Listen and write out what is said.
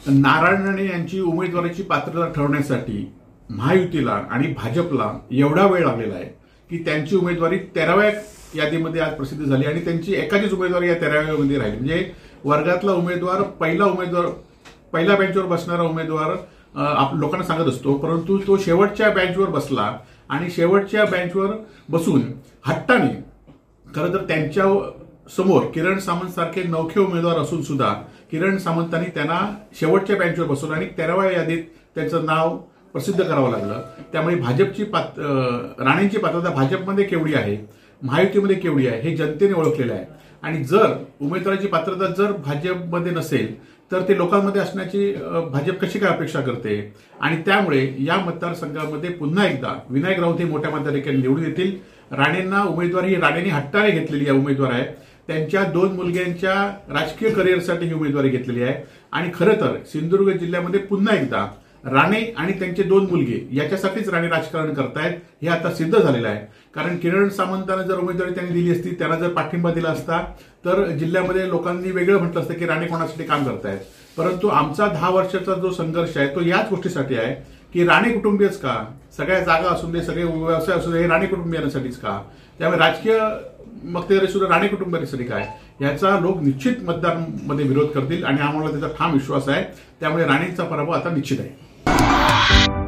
नारायण राणे यांची उमेदवारीची पात्रता ठरवण्यासाठी महायुतीला आणि भाजपला एवढा वेळ लागलेला आहे की त्यांची उमेदवारी 13व्या यादीमध्ये आज प्रसिद्ध झाली आणि त्यांची एकाचीच उमेदवारी या 13व्या मध्ये राहिली। म्हणजे वर्गातला उमेदवार पहिल्या बेंचवर बसणारा उमेदवार लोकांना सांगत असतो, परंतु तो शेवटच्या बेंचवर बसला आणि शेवटच्या बेंचवर बसून हट्टाने, खरं तर त्यांच्या समोर किरण सामंत सारखे नवखे उमेदवार असून सुद्धा किरण सामंतांनी त्यांना शेवटच्या बेंचवर बसवलं आणि 13व्या यादीत त्यांचं नाव प्रसिद्ध करावं लागलं। त्यामुळे राणेंची पात्रता भाजपमध्ये केवढी आहे, महायुतीमध्ये केवढी आहे हे जनतेने ओळखलेलं आहे। आणि जर उमेदवाराची पात्रता जर भाजपमध्ये नसेल तर ते लोकांमध्ये असण्याची भाजप कशी काय अपेक्षा करते। आणि त्यामुळे या मतदारसंघामध्ये पुन्हा एकदा विनायक राऊत हे मोठ्या मताधिक्याने निवडून येतील। राणेंना उमेदवारी ही राणेंनी हट्टाने घेतलेली आहे उमेदवार आहे, त्यांच्या 2 मुलग्यांच्या राजकीय करिअरसाठी ही उमेदवारी घेतलेली आहे। आणि खरं तर सिंधुदुर्ग जिल्ह्यामध्ये पुन्हा एकदा राणे आणि त्यांचे 2 मुलगे याच्यासाठीच राणे राजकारण करतायत हे आता सिद्ध झालेलं आहे। कारण किरण सामंतांना जर उमेदवारी त्यांनी दिली असती, त्यांना जर पाठिंबा दिला असता तर जिल्ह्यामध्ये लोकांनी वेगळं म्हटलं असतं की राणे कोणासाठी काम करतायत। परंतु आमचा 10 वर्षाचा जो संघर्ष आहे तो याच गोष्टीसाठी आहे की राणे कुटुंबीयच का, सगळ्या जागा असून दे, सगळे व्यवसाय असू दे, हे राणे कुटुंबियांसाठीच का, त्यामुळे राजकीय मक्तेदारी सुद्धा राणे कुटुंबियांसाठी काय, याचा लोक निश्चित मतदारांमध्ये विरोध करतील आणि आम्हाला त्याचा ठाम विश्वास आहे। त्यामुळे राणेंचा पराभव आता निश्चित आहे।